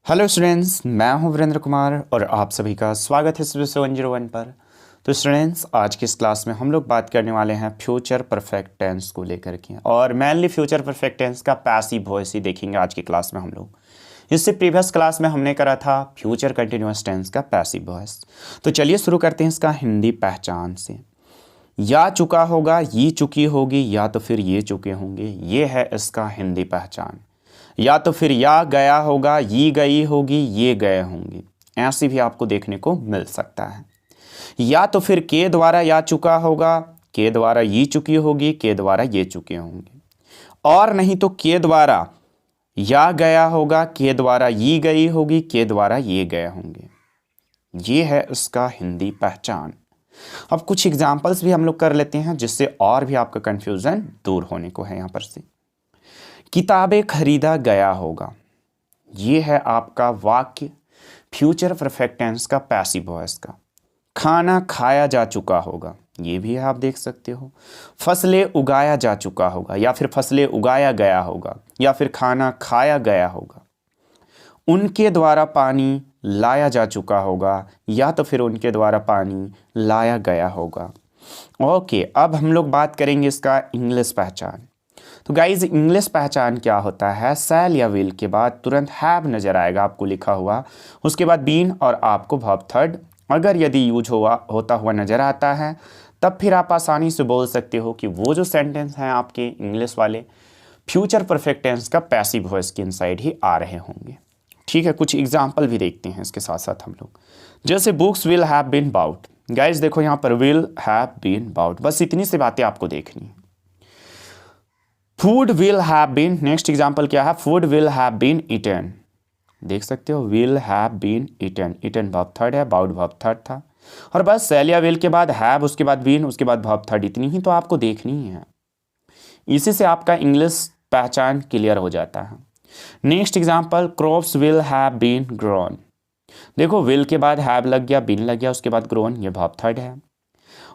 Hello students, मैं हूं वीरेंद्र कुमार और आप सभी का स्वागत है सुबह 101 पर। तो स्टूडेंट्स, आज की इस क्लास में हम लोग बात करने वाले हैं फ्यूचर परफेक्ट टेंस को लेकर के, और मेनली फ्यूचर परफेक्ट टेंस का पैसिव वॉइस ही देखेंगे आज की क्लास में हम लोग। इससे प्रीवियस क्लास में हमने करा था फ्यूचर कंटिन्यूअस टेंस का पैसिव वॉइस। तो चलिए शुरू करते हैं इसका हिंदी पहचान से। या चुका होगा, ये चुकी होगी, या तो फिर ये चुके होंगे, ये है इसका हिंदी पहचान। या तो फिर या गया होगा, ये गई होगी, ये गए होंगे, ऐसी भी आपको देखने को मिल सकता है। या तो फिर के द्वारा या चुका होगा, के द्वारा ये चुकी होगी, के द्वारा ये चुके होंगे। और नहीं तो के द्वारा या गया होगा, के द्वारा ये गई होगी, के द्वारा ये गए होंगे। ये है इसका हिंदी पहचान। अब कुछ एग्जाम्पल्स भी हम लोग कर लेते हैं जिससे और भी आपका कंफ्यूजन दूर होने को है। यहाँ पर से किताबें खरीदा गया होगा, ये है आपका वाक्य फ्यूचर परफेक्ट टेंस का पैसिव वॉइस का। खाना खाया जा चुका होगा, ये भी है, आप देख सकते हो। फसलें उगाया जा चुका होगा, या फिर फसलें उगाया गया होगा, या फिर खाना खाया गया होगा। उनके द्वारा पानी लाया जा चुका होगा, या तो फिर उनके द्वारा पानी लाया गया होगा। ओके, अब हम लोग बात करेंगे इसका इंग्लिश पहचान। तो गाइज, इंग्लिश पहचान क्या होता है? शैल या विल के बाद तुरंत हैव नजर आएगा आपको लिखा हुआ, उसके बाद बीन और आपको वर्ब थर्ड अगर यदि यूज होता हुआ नजर आता है, तब फिर आप आसानी से बोल सकते हो कि वो जो सेंटेंस हैं आपके इंग्लिश वाले फ्यूचर परफेक्ट टेंस का पैसिव वॉइस के इनसाइड ही आ रहे होंगे। ठीक है, कुछ एग्जाम्पल भी देखते हैं इसके साथ साथ हम लोग। जैसे books will have been bought. Guys देखो, यहाँ पर विल हैव बीन बाउट, बस इतनी सी बातें आपको देखनी है। Food will have been, next example क्या है? Food will have been eaten. देख सकते हो, will have been eaten, eaten verb third है, बाउट वर्ब थर्ड था, और बस सेल या विल के बाद हैव, उसके बाद बीन, उसके बाद वर्ब थर्ड, इतनी ही तो आपको देखनी है। इसी से आपका इंग्लिश पहचान क्लियर हो जाता है। Next example, crops will have been grown. देखो, विल के बाद हैव लग गया, बीन लग गया, उसके बाद ग्रोन, ये वर्ब थर्ड है।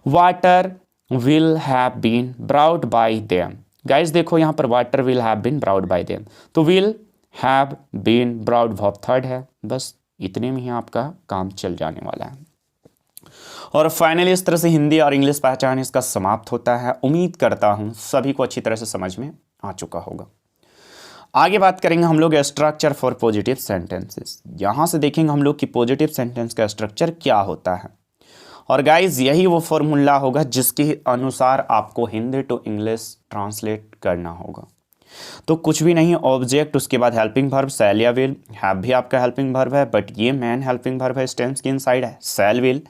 Water will have been brought by them. Guys देखो, यहाँ पर water will have been brought by them, तो will have been brought verb third है। बस इतने में ही आपका काम चल जाने वाला है। और फाइनली इस तरह से हिंदी और इंग्लिश पहचान इसका समाप्त होता है। उम्मीद करता हूँ सभी को अच्छी तरह से समझ में आ चुका होगा। आगे बात करेंगे हम लोग स्ट्रक्चर फॉर पॉजिटिव सेंटेंसेस। यहाँ से देखेंगे हम लोग कि पॉजिटिव सेंटेंस का स्ट्रक्चर क्या होता है। और गाइज, यही वो फॉर्मूला होगा जिसके अनुसार आपको हिंदी टू इंग्लिश ट्रांसलेट करना होगा। तो कुछ भी नहीं, ऑब्जेक्ट, उसके बाद हेल्पिंग वर्ब शैल या विल, हैव भी आपका हेल्पिंग वर्ब है, बट ये मेन हेल्पिंग वर्ब है, इस टेंस के इनसाइड है शैल विल,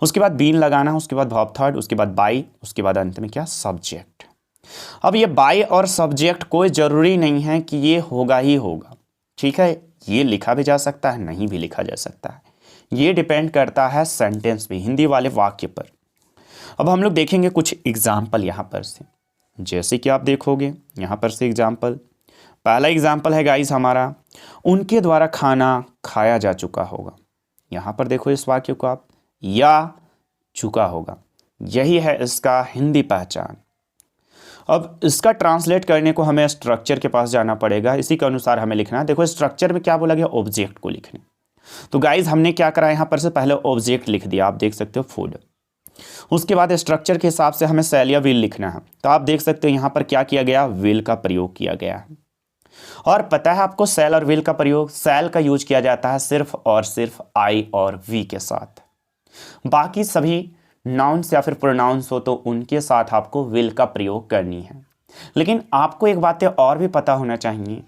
उसके बाद बीन लगाना, उसके बाद वर्ब थर्ड, उसके बाद बाय, उसके बाद अंत में क्या? सब्जेक्ट। अब ये बाय और सब्जेक्ट कोई जरूरी नहीं है कि ये होगा ही होगा, ठीक है, ये लिखा भी जा सकता है, नहीं भी लिखा जा सकता है, ये डिपेंड करता है सेंटेंस पे, हिंदी वाले वाक्य पर। अब हम लोग देखेंगे कुछ एग्जाम्पल यहाँ पर से, जैसे कि आप देखोगे यहाँ पर से एग्जाम्पल। पहला एग्जाम्पल है गाइस हमारा, उनके द्वारा खाना खाया जा चुका होगा। यहाँ पर देखो इस वाक्य को आप, या चुका होगा, यही है इसका हिंदी पहचान। अब इसका ट्रांसलेट करने को हमें स्ट्रक्चर के पास जाना पड़ेगा, इसी के अनुसार हमें लिखना है। देखो स्ट्रक्चर में क्या बोला गया? ऑब्जेक्ट को लिखने। तो गाइज हमने क्या करा, यहाँ पर से पहले ऑब्जेक्ट लिख दिया, आप देख सकते हो फूड। उसके बाद स्ट्रक्चर के हिसाब से हमें शैल या विल लिखना है, तो आप देख सकते हो यहाँ पर क्या किया गया? विल का प्रयोग किया गया है। और पता है आपको, शैल और विल का प्रयोग, शैल का यूज किया जाता है सिर्फ और सिर्फ आई और वी के साथ। बाकी सभी नाउन्स या फिर प्रोनाउंस हो तो उनके साथ आपको विल का प्रयोग करनी है। लेकिन आपको एक बात और भी पता होना चाहिए,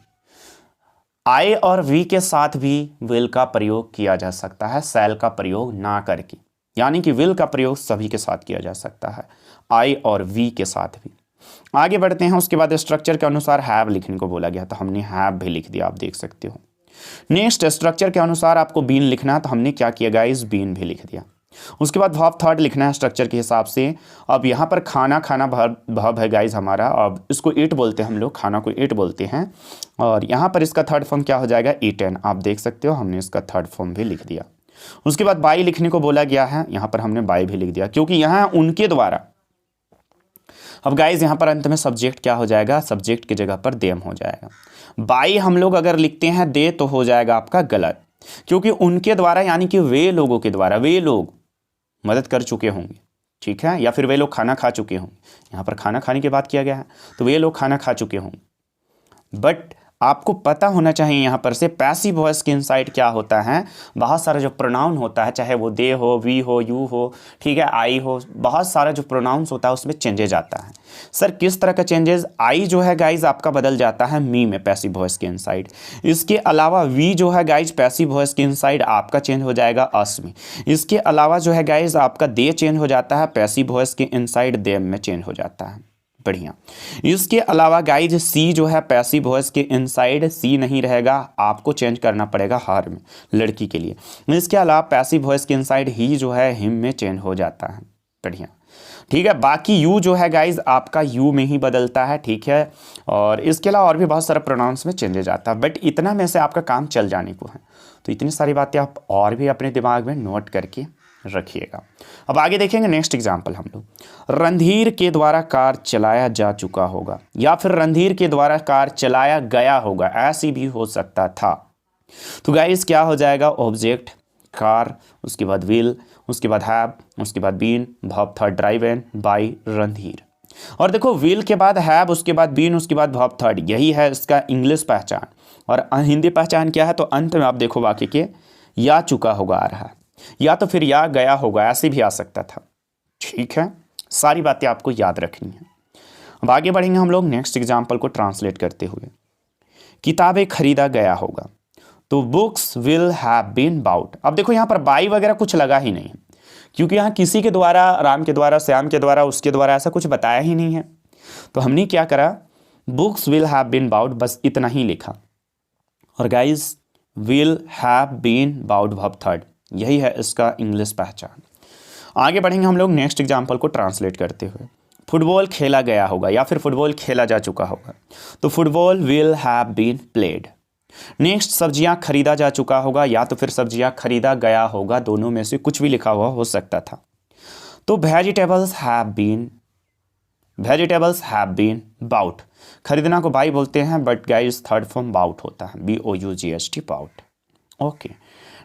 आई और वी के साथ भी विल का प्रयोग किया जा सकता है, शैल का प्रयोग ना करके। यानी कि विल का प्रयोग सभी के साथ किया जा सकता है, आई और वी के साथ भी। आगे बढ़ते हैं, उसके बाद स्ट्रक्चर के अनुसार हैव लिखने को बोला गया, तो हमने हैव भी लिख दिया, आप देख सकते हो। नेक्स्ट, स्ट्रक्चर के अनुसार आपको बीन लिखना है, तो हमने क्या किया गाइस? बीन भी लिख दिया। उसके बाद वर्ब थर्ड लिखना है स्ट्रक्चर के हिसाब से। अब यहाँ पर खाना, खाना वर्ब है गाइज हमारा, अब इसको ईट बोलते हैं हम लोग, खाना को ईट बोलते हैं। और यहाँ पर इसका थर्ड फॉर्म क्या हो जाएगा? ईटन। आप देख सकते हो, हमने इसका थर्ड फॉर्म भी लिख दिया। उसके बाद बाय लिखने को बोला गया है, यहाँ पर हमने बाय भी लिख दिया, क्योंकि यहाँ उनके द्वारा अब गाइज यहाँ पर अंत में सब्जेक्ट क्या हो जाएगा, सब्जेक्ट की जगह पर देम हो जाएगा। बाई हम लोग अगर लिखते हैं दे तो हो जाएगा आपका गलत, क्योंकि उनके द्वारा यानी कि वे लोगों के द्वारा, वे लोग मदद कर चुके होंगे, ठीक है, या फिर वे लोग खाना खा चुके होंगे। यहाँ पर खाना खाने की बात किया गया है तो वे लोग खाना खा चुके होंगे। बट आपको पता होना चाहिए यहाँ पर से पैसिव वॉइस के इनसाइड क्या होता है, बहुत सारा जो प्रोनाउन होता है, चाहे वो दे हो, वी हो, यू हो, ठीक है, आई हो, बहुत सारा जो प्रोनाउंस होता है उसमें चेंजेज आता है। सर किस तरह का चेंजेस, आई जो है गाइज आपका बदल जाता है मी में पैसिव वॉइस के इनसाइड। इसके अलावा वी जो है गाइज पैसिव वॉइस के इनसाइड आपका चेंज हो जाएगा अस में। इसके अलावा जो है गाइज आपका दे चेंज हो जाता है पैसिव वॉइस के इनसाइड देम में चेंज हो जाता है। बढ़िया। इसके अलावा गाइज सी जो है पैसिव वॉइस के इनसाइड सी नहीं रहेगा, आपको चेंज करना पड़ेगा हार में, लड़की के लिए। इसके अलावा पैसिव वॉइस के इनसाइड ही जो है हिम में चेंज हो जाता है। बढ़िया, ठीक है। बाकी यू जो है गाइज आपका यू में ही बदलता है, ठीक है। और इसके अलावा और भी बहुत सारा प्रोनाउंस में चेंजेस आता है, बट इतना में से आपका काम चल जाने को है। तो इतनी सारी बातें आप और भी अपने दिमाग में नोट करके रखिएगा। अब आगे देखेंगे नेक्स्ट एग्जाम्पल हम लोग, रणधीर के द्वारा कार चलाया जा चुका होगा, या फिर रणधीर के द्वारा कार चलाया गया होगा, ऐसी भी हो सकता था। तो गाइस क्या हो जाएगा, ऑब्जेक्ट कार, उसके बाद व्हील, उसके बाद हैव, उसके बाद been, verb third driven by Randhir. और देखो व्हील के बाद हैव, उसके बाद बीन, उसके बाद वर्ब थर्ड, यही है इसका इंग्लिश पहचान। और हिंदी पहचान क्या है, तो अंत में आप देखो वाक्य के या चुका होगा आ रहा है, या तो फिर या गया होगा, ऐसे भी आ सकता था। ठीक है, सारी बातें आपको याद रखनी है। अब आगे बढ़ेंगे हम लोग नेक्स्ट एग्जाम्पल को ट्रांसलेट करते हुए। किताबें खरीदा गया होगा, तो books will have been bought. अब देखो यहाँ पर बाई वगैरह कुछ लगा ही नहीं है, क्योंकि यहाँ किसी के द्वारा, राम के द्वारा, श्याम के द्वारा, उसके द्वारा ऐसा कुछ बताया ही नहीं है। तो हमने क्या करा, books will have been bought, बस इतना ही लिखा। और guys will have been bought verb third, यही है इसका इंग्लिश पहचान। आगे बढ़ेंगे हम लोग नेक्स्ट एग्जाम्पल को ट्रांसलेट करते हुए। फुटबॉल खेला गया होगा, या फिर फुटबॉल खेला जा चुका होगा, तो football will have been played. Next सब्जियां खरीदा जा चुका होगा, या तो फिर सब्जियां खरीदा गया होगा, दोनों में से कुछ भी लिखा हुआ हो सकता था। तो वेजिटेबल्स हैव बीन बाउट, खरीदना को बाई बोलते हैं, but guys third form bought होता है, BOUGHT बाउट। ओके,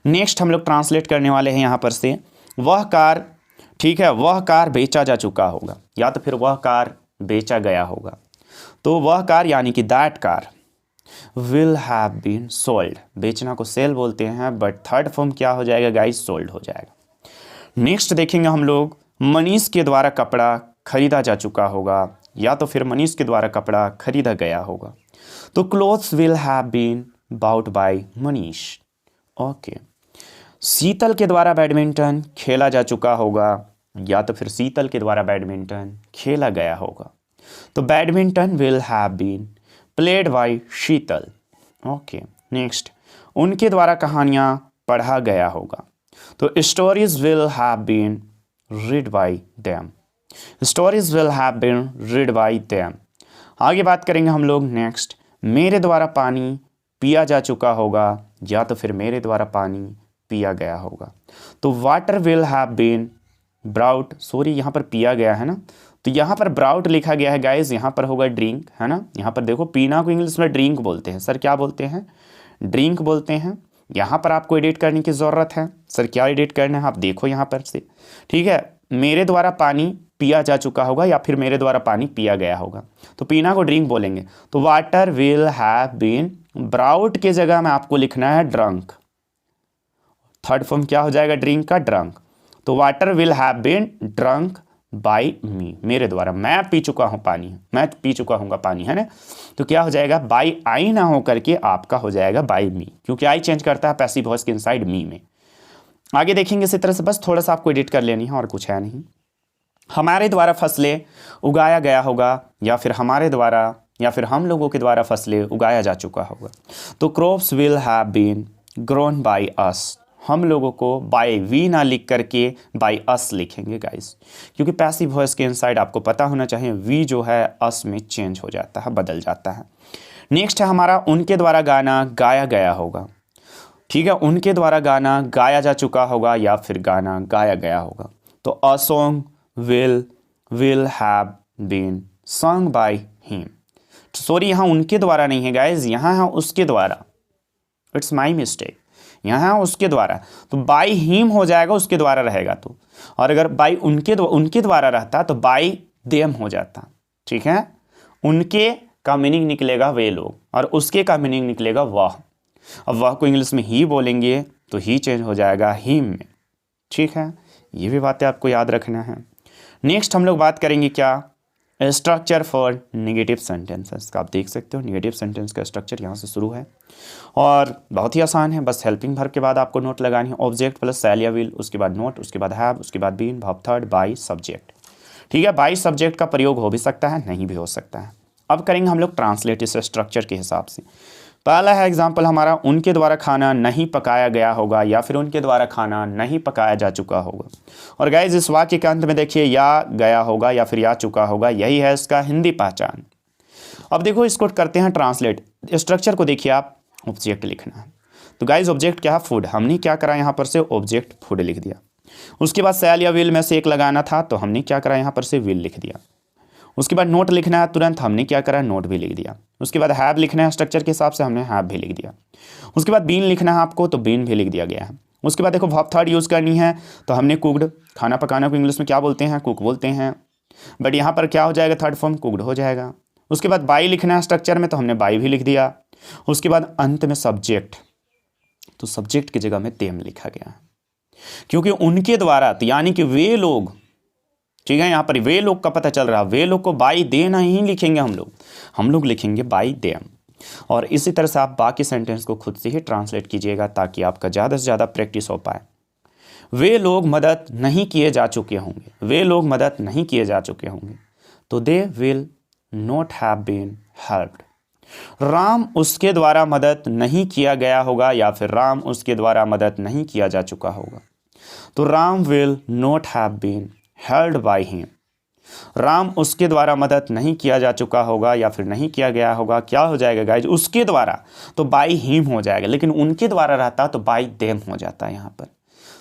नेक्स्ट हम लोग ट्रांसलेट करने वाले हैं यहाँ पर से, वह कार, ठीक है, वह कार बेचा जा चुका होगा, या तो फिर वह कार बेचा गया होगा। तो वह कार यानी कि that car will have been sold, बेचना को सेल बोलते हैं, बट थर्ड फॉर्म क्या हो जाएगा गाइस, सोल्ड हो जाएगा। नेक्स्ट देखेंगे हम लोग, मनीष के द्वारा कपड़ा खरीदा जा चुका होगा, या तो फिर मनीष के द्वारा कपड़ा खरीदा गया होगा। तो clothes will have been bought by Manish. Okay, Sheetal के द्वारा बैडमिंटन खेला जा चुका होगा, या तो फिर शीतल के द्वारा बैडमिंटन खेला गया होगा। तो badminton will have been played by Sheetal. Okay, next उनके द्वारा कहानियाँ पढ़ा गया होगा, तो stories will have been read by them, stories will have been read by them. आगे बात करेंगे हम लोग नेक्स्ट, मेरे द्वारा पानी पिया जा चुका होगा, या तो फिर मेरे द्वारा पानी पिया गया होगा। तो water will have been brought, sorry यहाँ पर पिया गया है ना, तो यहाँ पर ब्राउट लिखा गया है गाइज, यहाँ पर होगा ड्रिंक, है ना। यहाँ पर देखो पीना को इंग्लिश में ड्रिंक बोलते हैं, सर क्या बोलते हैं, ड्रिंक बोलते हैं। यहाँ पर आपको एडिट करने की ज़रूरत है, सर क्या एडिट करना है आप देखो यहाँ पर से, ठीक है। मेरे द्वारा पानी पिया जा चुका होगा, या फिर मेरे द्वारा पानी पिया गया होगा, तो पीना को ड्रिंक बोलेंगे। तो water will have been, brought के जगह में आपको लिखना है ड्रंक, थर्ड फॉर्म क्या हो जाएगा ड्रिंक का, ड्रंक। तो water will have been drunk by me, मेरे द्वारा, मैं पी चुका हूँ पानी, मैं पी चुका हूँगा पानी, है ना। तो क्या हो जाएगा, बाय आई ना हो करके आपका हो जाएगा बाय मी, क्योंकि आई चेंज करता है पैसिव वॉइस के इनसाइड मी में। आगे देखेंगे इसी तरह से, बस थोड़ा सा आपको एडिट कर लेनी है और कुछ है नहीं। हमारे द्वारा फसलें उगाया गया होगा, या फिर हमारे द्वारा, या फिर हम लोगों के द्वारा फसलें उगाया जा चुका होगा। तो crops will have been grown by us, हम लोगों को बाय वी ना लिख करके बाय अस लिखेंगे गाइस, क्योंकि पैसिव वॉइस के इनसाइड आपको पता होना चाहिए वी जो है अस में चेंज हो जाता है, बदल जाता है। नेक्स्ट है हमारा, उनके द्वारा गाना गाया गया होगा, ठीक है, उनके द्वारा गाना गाया जा चुका होगा, या फिर गाना गाया गया होगा। तो a song will have been song by him. Sorry, यहाँ उनके द्वारा नहीं है गाइज, यहाँ है उसके द्वारा। इट्स माई मिस्टेक, यहाँ है उसके द्वारा, तो बाय हिम हो जाएगा, उसके द्वारा रहेगा तो। और अगर बाय उनके द्वारा रहता तो बाय देम हो जाता। ठीक है, उनके का मीनिंग निकलेगा वे लोग, और उसके का मीनिंग निकलेगा वह। अब वह को इंग्लिश में ही बोलेंगे तो ही चेंज हो जाएगा हिम में। ठीक है, ये भी बातें आपको याद रखना है। नेक्स्ट हम लोग बात करेंगे क्या, स्ट्रक्चर फॉर नेगेटिव सेंटेंसेस का। आप देख सकते हो नेगेटिव सेंटेंस का स्ट्रक्चर यहाँ से शुरू है और बहुत ही आसान है। बस हेल्पिंग वर्ब के बाद आपको नोट लगानी है, ऑब्जेक्ट प्लस शैल या विल, उसके बाद नोट, उसके बाद हैव, उसके बाद been, verb third, by subject. ठीक है, बाय सब्जेक्ट का प्रयोग हो भी सकता है, नहीं भी हो सकता है। अब करेंगे हम लोग ट्रांसलेट इस स्ट्रक्चर के हिसाब से। पहला है एग्जाम्पल हमारा, उनके द्वारा खाना नहीं पकाया गया होगा, या फिर उनके द्वारा खाना नहीं पकाया जा चुका होगा। और गाइज इस वाक्य के अंत में देखिए या गया होगा या फिर या चुका होगा, यही है इसका हिंदी पहचान। अब देखो इसको करते हैं ट्रांसलेट। स्ट्रक्चर को देखिए आप, ऑब्जेक्ट लिखना है। तो गाइज ऑब्जेक्ट क्या है, फूड। हमने क्या करा यहाँ पर से ऑब्जेक्ट फूड लिख दिया। उसके बाद शैल या विल में से एक लगाना था, तो हमने क्या करा यहाँ पर से विल लिख दिया। उसके बाद नोट लिखना है तुरंत, हमने क्या करा नोट भी लिख दिया। उसके बाद हैव लिखना है स्ट्रक्चर के हिसाब से, हमने हैव भी लिख दिया। उसके बाद बीन लिखना है आपको, तो बीन भी लिख दिया गया है। उसके बाद देखो वर्ब थर्ड यूज़ करनी है, तो हमने कुक्ड, खाना पकाना को इंग्लिश में क्या बोलते हैं, कुक बोलते हैं, बट यहाँ पर क्या हो जाएगा, थर्ड फॉर्म कुक्ड हो जाएगा। उसके बाद बाई लिखना है स्ट्रक्चर में, तो हमने बाई भी लिख दिया। उसके बाद अंत में सब्जेक्ट, तो सब्जेक्ट की जगह में देम लिखा गया है, क्योंकि उनके द्वारा, तो यानी कि वे लोग। ठीक है, यहाँ पर वे लोग का पता चल रहा है, वे लोग को बाई दे नहीं लिखेंगे हम लोग लिखेंगे बाई देम। और इसी तरह से आप बाकी सेंटेंस को खुद से ही ट्रांसलेट कीजिएगा, ताकि आपका ज़्यादा से ज़्यादा प्रैक्टिस हो पाए। वे लोग मदद नहीं किए जा चुके होंगे, वे लोग मदद नहीं किए जा चुके होंगे, तो they will not have been helped. Ram उसके द्वारा मदद नहीं किया गया होगा, या फिर राम उसके द्वारा मदद नहीं किया जा चुका होगा, तो Ram will not have been held by him. Ram उसके द्वारा मदद नहीं किया जा चुका होगा, या फिर नहीं किया गया होगा, क्या हो जाएगा गाइज, उसके द्वारा, तो बाय हिम हो जाएगा। लेकिन उनके द्वारा रहता तो बाय देम हो जाता है यहाँ पर,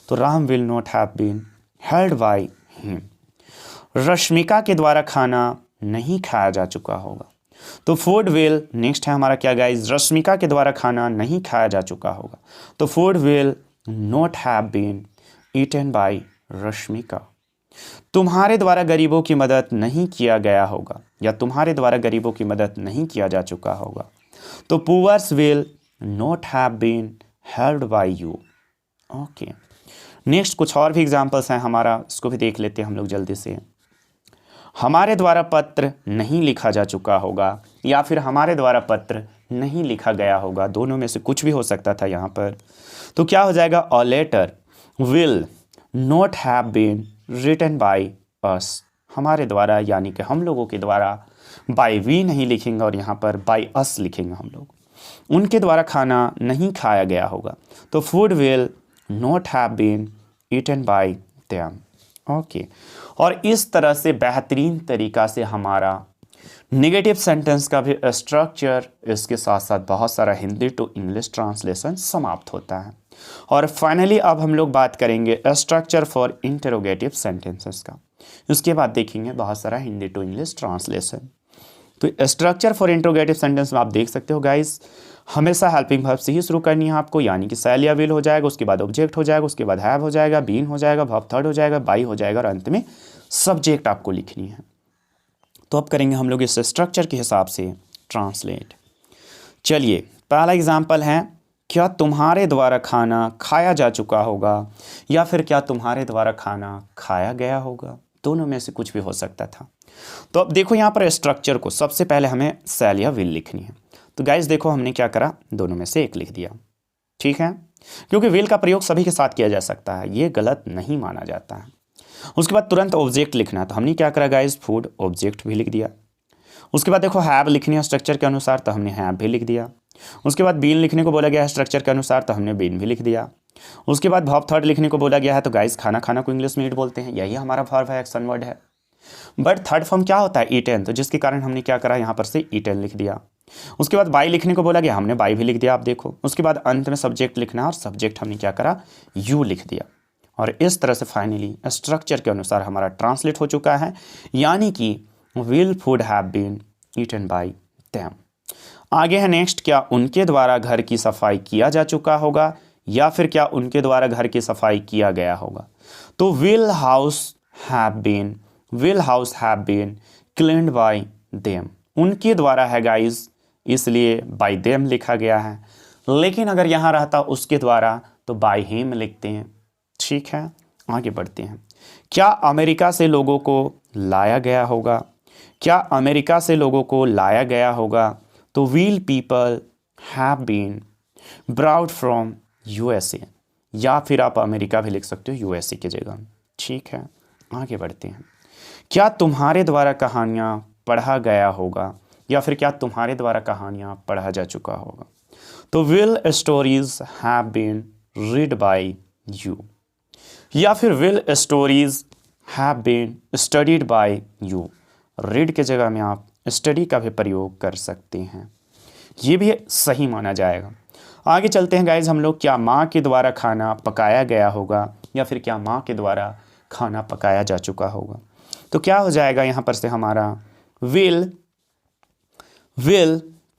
तो Ram will not have been held by him. Rashmika के द्वारा खाना नहीं खाया जा चुका होगा, तो फूड विल, नेक्स्ट है हमारा क्या गाइज, रश्मिका के द्वारा खाना नहीं खाया जा चुका होगा, तो food will not have been eaten by Rashmika. तुम्हारे द्वारा गरीबों की मदद नहीं किया गया होगा, या तुम्हारे द्वारा गरीबों की मदद नहीं किया जा चुका होगा, तो poors will not have been helped by you. Okay, next कुछ और भी एग्जांपल्स हैं हमारा, इसको भी देख लेते हैं हम लोग जल्दी से। हमारे द्वारा पत्र नहीं लिखा जा चुका होगा, या फिर हमारे द्वारा पत्र नहीं लिखा गया होगा, दोनों में से कुछ भी हो सकता था यहाँ पर। तो क्या हो जाएगा, a letter will not have been written by us. हमारे द्वारा यानी कि हम लोगों के द्वारा, बाय वी नहीं लिखेंगे और यहाँ पर बाय अस लिखेंगे हम लोग। उनके द्वारा खाना नहीं खाया गया होगा, तो food will not have been eaten by them. Okay, और इस तरह से बेहतरीन तरीका से हमारा नेगेटिव सेंटेंस का भी स्ट्रक्चर, इसके साथ साथ बहुत सारा हिंदी टू इंग्लिश ट्रांसलेशन समाप्त होता है। और फाइनली अब हम लोग बात करेंगे स्ट्रक्चर फॉर इंटरोगेटिव सेंटेंसेस का। उसके बाद देखेंगे बहुत सारा हिंदी टू इंग्लिश ट्रांसलेशन। तो स्ट्रक्चर फॉर इंटरोगेटिव सेंटेंस में आप देख सकते हो गाइस, हमेशा हेल्पिंग वर्ब से ही शुरू करनी है आपको, यानी कि शैल या विल हो जाएगा, उसके बाद ऑब्जेक्ट हो जाएगा, उसके बाद हैव हो जाएगा, बीन हो जाएगा, वर्ब थर्ड हो जाएगा, बाई हो जाएगा, और अंत में सब्जेक्ट आपको लिखनी है। तो अब करेंगे हम लोग इस स्ट्रक्चर के हिसाब से ट्रांसलेट। चलिए, पहला एग्जाम्पल है, क्या तुम्हारे द्वारा खाना खाया जा चुका होगा, या फिर क्या तुम्हारे द्वारा खाना खाया गया होगा, दोनों में से कुछ भी हो सकता था। तो अब देखो यहाँ पर स्ट्रक्चर को, सबसे पहले हमें शैल या विल लिखनी है। तो गाइस देखो हमने क्या करा, दोनों में से एक लिख दिया। ठीक है, क्योंकि विल का प्रयोग सभी के साथ किया जा सकता है, ये गलत नहीं माना जाता है। उसके बाद तुरंत ऑब्जेक्ट लिखना है, तो हमने क्या करा गाइस, फूड ऑब्जेक्ट भी लिख दिया। उसके बाद देखो हैव लिखनी है स्ट्रक्चर के अनुसार, तो हमने हैव भी लिख दिया। उसके बाद बीन लिखने को बोला गया है स्ट्रक्चर के अनुसार, तो हमने बीन भी लिख दिया। उसके बाद वर्ब थर्ड लिखने को बोला गया है, तो गाइस खाना खाना को इंग्लिश में ईट बोलते हैं, यही हमारा वर्ब है, एक्शन वर्ड है। बट थर्ड फॉर्म क्या होता है, ईटन, तो जिसके कारण हमने क्या करा, यहाँ पर से ईटन लिख दिया। उसके बाद बाई लिखने को बोला गया, हमने बाई भी लिख दिया, आप देखो। उसके बाद अंत में सब्जेक्ट लिखना है, और सब्जेक्ट हमने क्या करा, यू लिख दिया। और इस तरह से फाइनली स्ट्रक्चर के अनुसार हमारा ट्रांसलेट हो चुका है, यानी कि will food have been eaten by them. आगे है नेक्स्ट, क्या उनके द्वारा घर की सफाई किया जा चुका होगा या फिर क्या उनके द्वारा घर की सफाई किया गया होगा। तो will house have been cleaned by them, उनके द्वारा है गाइस, इसलिए बाय देम लिखा गया है। लेकिन अगर यहाँ रहता उसके द्वारा तो बाय हिम लिखते हैं। ठीक है, आगे बढ़ते हैं। क्या अमेरिका से लोगों को लाया गया होगा, क्या अमेरिका से लोगों को लाया गया होगा। तो will people have been brought from USA, या फिर आप अमेरिका भी लिख सकते हो यूएसए की जगह। ठीक है, आगे बढ़ते हैं। क्या तुम्हारे द्वारा कहानियाँ पढ़ा गया होगा या फिर क्या तुम्हारे द्वारा कहानियाँ पढ़ा जा चुका होगा। तो will stories have been read by you, या फिर will stories have been studied by you. Read के जगह में आप स्टडी का भी प्रयोग कर सकते हैं, ये भी सही माना जाएगा। आगे चलते हैं गाइज हम लोग। क्या माँ के द्वारा खाना पकाया गया होगा या फिर क्या माँ के द्वारा खाना पकाया जा चुका होगा। तो क्या हो जाएगा यहाँ पर से हमारा will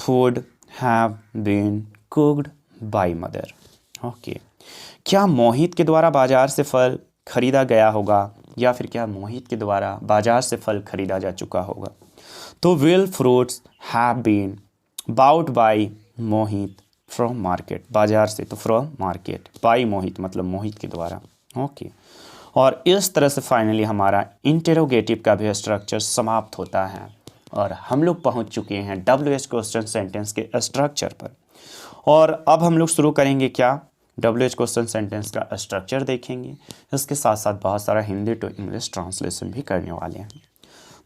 food have been cooked by mother. Okay, क्या मोहित के द्वारा बाजार से फल खरीदा गया होगा या फिर क्या मोहित के द्वारा बाजार से फल खरीदा जा चुका होगा। तो will fruits have been bought by Mohit from market, बाजार से तो फ्रॉम मार्केट, बाय मोहित मतलब मोहित के द्वारा। ओके, और इस तरह से फाइनली हमारा इंटेरोगेटिव का भी स्ट्रक्चर समाप्त होता है और हम लोग पहुंच चुके हैं WH क्वेश्चन सेंटेंस के स्ट्रक्चर पर। और अब हम लोग शुरू करेंगे क्या, WH क्वेश्चन सेंटेंस का स्ट्रक्चर देखेंगे, इसके साथ साथ बहुत सारा हिंदी टू इंग्लिश ट्रांसलेशन भी करने वाले हैं।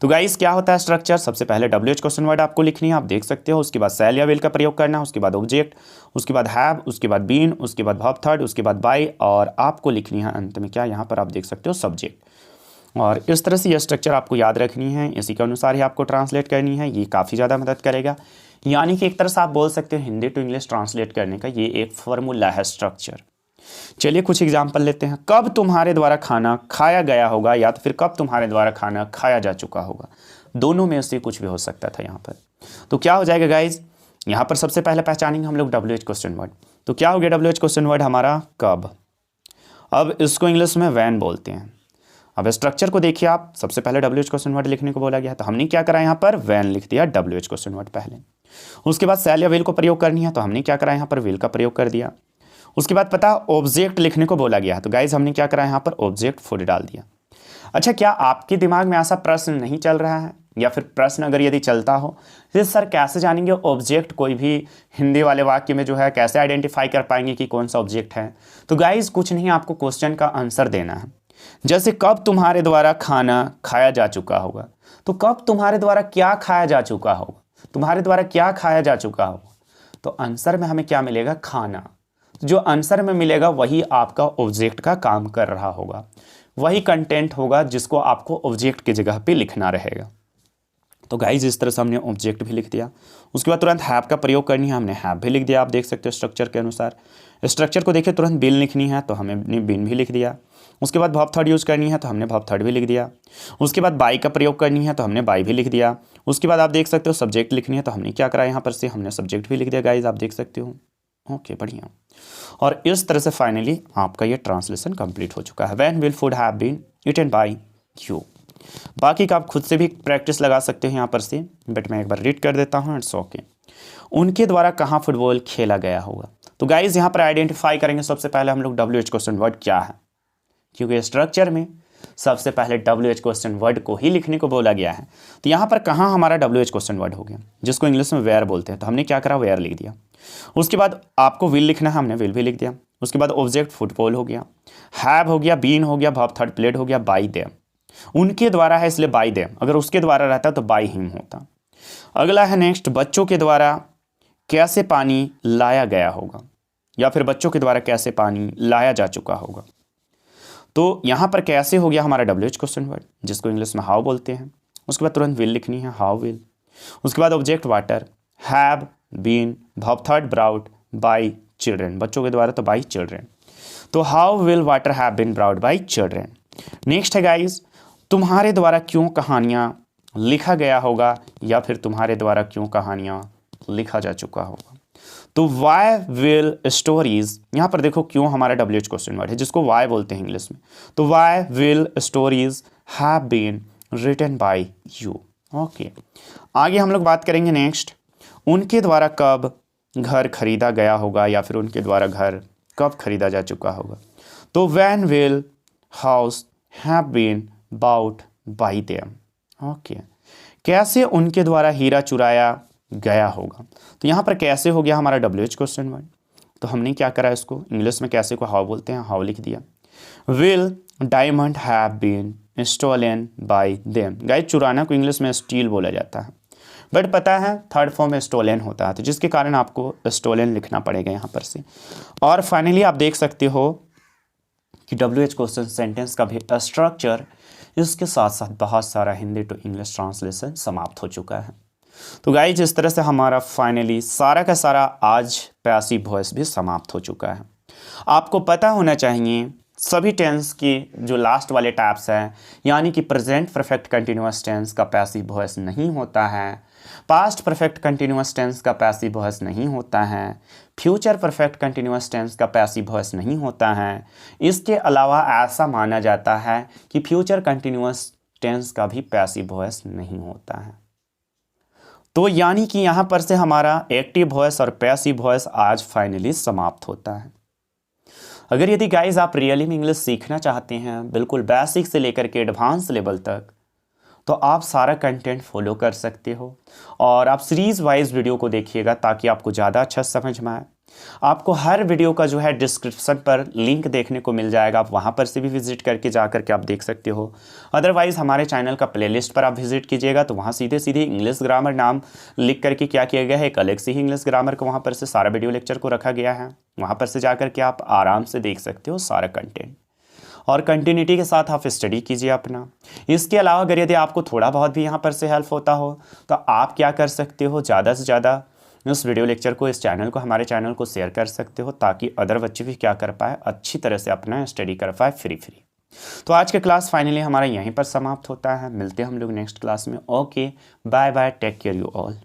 तो गाइस क्या होता है स्ट्रक्चर, सबसे पहले WH क्वेश्चन वर्ड आपको लिखनी है, आप देख सकते हो। उसके बाद शैल या विल का प्रयोग करना है, उसके बाद ऑब्जेक्ट, उसके बाद हैव, उसके बाद बीन, उसके बाद वर्ब थर्ड, उसके बाद बाय, और आपको लिखनी है अंत में क्या, यहाँ पर आप देख सकते हो सब्जेक्ट। और इस तरह से यह स्ट्रक्चर आपको याद रखनी है, इसी के अनुसार ही आपको ट्रांसलेट करनी है, ये काफ़ी ज़्यादा मदद करेगा। यानी कि एक तरह से आप बोल सकते हो हिंदी टू इंग्लिश ट्रांसलेट करने का ये एक फॉर्मूला है स्ट्रक्चर। चलिए कुछ एग्जाम्पल लेते हैं। कब तुम्हारे द्वारा खाना खाया गया होगा या तो फिर कब तुम्हारे द्वारा खाना खाया जा चुका होगा, दोनों में से कुछ भी हो सकता था यहाँ पर। तो क्या हो जाएगा गाइज, यहाँ पर सबसे पहले पहचानेंगे हम लोग WH क्वेश्चन वर्ड। तो क्या हो गया WH क्वेश्चन वर्ड हमारा कब। अब इसको इंग्लिश में वैन बोलते हैं। अब स्ट्रक्चर को देखिए आप, सबसे पहले WH क्वेश्चन वर्ड लिखने को बोला गया, तो हमने क्या करा यहाँ पर वैन लिख दिया WH क्वेश्चन वर्ड पहले। उसके बाद शैल या विल को प्रयोग करनी है, तो हमने क्या करा यहाँ पर विल का प्रयोग कर दिया। उसके बाद पता ऑब्जेक्ट लिखने को बोला गया, तो गाइज हमने क्या करा यहाँ पर ऑब्जेक्ट फूड डाल दिया। अच्छा, क्या आपके दिमाग में ऐसा प्रश्न नहीं चल रहा है, या फिर प्रश्न अगर यदि चलता हो तो सर कैसे जानेंगे ऑब्जेक्ट, कोई भी हिंदी वाले वाक्य में जो है कैसे आइडेंटिफाई कर पाएंगे कि कौन सा ऑब्जेक्ट है। तो गाइज कुछ नहीं, आपको क्वेश्चन का आंसर देना है। जैसे कब तुम्हारे द्वारा खाना खाया जा चुका होगा, तो कब तुम्हारे द्वारा क्या खाया जा चुका होगा, तुम्हारे द्वारा क्या खाया जा चुका होगा, तो आंसर में हमें क्या मिलेगा, खाना। जो आंसर में मिलेगा वही आपका ऑब्जेक्ट का काम कर रहा होगा, वही कंटेंट होगा जिसको आपको ऑब्जेक्ट की जगह पे लिखना रहेगा। तो गाइज इस तरह से हमने ऑब्जेक्ट भी लिख दिया। उसके बाद तुरंत हैव का प्रयोग करनी है, हमने हैव भी लिख दिया, आप देख सकते हो स्ट्रक्चर के अनुसार। स्ट्रक्चर को देखिए, तुरंत बिन लिखनी है तो हमने बिन भी लिख दिया। उसके बाद वर्ब थर्ड यूज़ करनी है तो हमने वर्ब थर्ड भी लिख दिया। उसके बाद बाय का प्रयोग करनी है तो हमने बाय भी लिख दिया। उसके बाद आप देख सकते हो सब्जेक्ट लिखनी है, तो हमने क्या करा यहाँ पर से हमने सब्जेक्ट भी लिख दिया गाइज, आप देख सकते हो। ओके, बढ़िया। और इस तरह से फाइनली आपका ये ट्रांसलेशन कंप्लीट हो चुका है। When will food have been eaten by you. बाकी का आप खुद से भी प्रैक्टिस लगा सकते हैं यहाँ पर से, बट मैं एक बार रीड कर देता हूँ। It's okay. उनके द्वारा कहाँ फुटबॉल खेला गया होगा। तो गाइज यहाँ पर आइडेंटिफाई करेंगे सबसे पहले हम लोग WH क्वेश्चन वर्ड क्या है, क्योंकि स्ट्रक्चर में सबसे पहले WH क्वेश्चन वर्ड को ही लिखने को बोला गया है। तो यहाँ पर कहाँ हमारा WH क्वेश्चन वर्ड हो गया, जिसको इंग्लिश में वेयर बोलते हैं, तो हमने क्या करा, वेयर लिख दिया। उसके बाद आपको विल लिखना है, हमने विल भी लिख दिया। उसके बाद ऑब्जेक्ट फुटबॉल हो गया, हैव हो गया, बीन हो गया, वर्ब थर्ड प्लेड हो गया, बाय देम। उनके द्वारा है इसलिए बाय देम, अगर उसके द्वारा रहता तो बाय हिम होता। अगला है नेक्स्ट, बच्चों के द्वारा कैसे पानी लाया गया होगा, या फिर बच्चों के द्वारा कैसे पानी लाया जा चुका होगा। तो यहाँ पर कैसे हो गया हमारा WH क्वेश्चन वर्ड, जिसको इंग्लिश में हाउ बोलते हैं। उसके बाद तुरंत विल लिखनी है, हाउ विल। उसके बाद object water, have been, verb third brought, by children, बच्चों के द्वारा तो बाय चिल्ड्रेन। तो how will water have been brought by children. Next है गाइज, तुम्हारे द्वारा क्यों कहानियाँ लिखा गया होगा या फिर तुम्हारे द्वारा क्यों कहानियाँ लिखा जा चुका होगा। तो वाई विल स्टोरीज, यहाँ पर देखो क्यों हमारा WH क्वेश्चन वर्ड है जिसको वाई बोलते हैं इंग्लिश में। तो why will stories have been written by you. Okay, आगे हम लोग बात करेंगे नेक्स्ट, उनके द्वारा कब घर खरीदा गया होगा या फिर उनके द्वारा घर कब खरीदा जा चुका होगा। तो when will house have been bought by them. Okay, कैसे उनके द्वारा हीरा चुराया गया होगा। तो यहाँ पर कैसे हो गया हमारा WH क्वेश्चन वर्ड। तो हमने क्या करा, इसको इंग्लिश में कैसे को हाउ बोलते हैं, हाउ लिख दिया। Will diamond have been stolen by them. Guys चुराना को इंग्लिश में स्टील बोला जाता है, बट पता है थर्ड फॉर्म में स्टोलन होता है, तो जिसके कारण आपको स्टोलन लिखना पड़ेगा यहाँ पर से। और फाइनली आप देख सकते हो कि WH क्वेश्चन सेंटेंस का भी स्ट्रक्चर, इसके साथ साथ बहुत सारा हिंदी टू इंग्लिश ट्रांसलेशन समाप्त हो चुका है। तो गाइज इस तरह से हमारा फाइनली सारा का सारा आज पैसिव वॉइस भी समाप्त हो चुका है। आपको पता होना चाहिए सभी टेंस की जो लास्ट वाले टाइप्स हैं, यानी कि प्रेजेंट परफेक्ट कंटिन्यूअस टेंस का पैसिव वॉइस नहीं होता है, पास्ट परफेक्ट कंटिन्यूअस टेंस का पैसिव वॉइस नहीं होता है, फ्यूचर परफेक्ट कंटिन्यूअस टेंस का पैसिव वॉइस नहीं होता है। इसके अलावा ऐसा माना जाता है कि फ्यूचर कंटिन्यूअस टेंस का भी पैसिव वॉइस नहीं होता है। तो यानी कि यहाँ पर से हमारा एक्टिव वॉइस और पैसिव वॉइस आज फाइनली समाप्त होता है। अगर यदि गाइज आप रियली में इंग्लिश सीखना चाहते हैं बिल्कुल बेसिक से लेकर के एडवांस लेवल तक, तो आप सारा कंटेंट फॉलो कर सकते हो और आप सीरीज़ वाइज वीडियो को देखिएगा ताकि आपको ज़्यादा अच्छा समझ में आए। आपको हर वीडियो का जो है डिस्क्रिप्शन पर लिंक देखने को मिल जाएगा, आप वहाँ पर से भी विजिट करके जा करके आप देख सकते हो। अदरवाइज़ हमारे चैनल का प्लेलिस्ट पर आप विजिट कीजिएगा तो वहाँ सीधे सीधे इंग्लिश ग्रामर नाम लिख करके क्या किया गया है, एक अलग से ही इंग्लिश ग्रामर का वहाँ पर से सारा वीडियो लेक्चर को रखा गया है। वहाँ पर से जा करके आप आराम से देख सकते हो सारा कंटेंट और कंटिन्यूटी के साथ आप स्टडी कीजिए अपना। इसके अलावा अगर यदि आपको थोड़ा बहुत भी यहाँ पर से हेल्प होता हो तो आप क्या कर सकते हो, ज़्यादा से ज़्यादा इस वीडियो लेक्चर को, इस चैनल को, हमारे चैनल को शेयर कर सकते हो ताकि अदर बच्चे भी क्या कर पाए, अच्छी तरह से अपना स्टडी कर पाए फ्री। तो आज के क्लास फाइनली हमारा यहीं पर समाप्त होता है। मिलते हैं हम लोग नेक्स्ट क्लास में। Okay, bye bye, take care you all.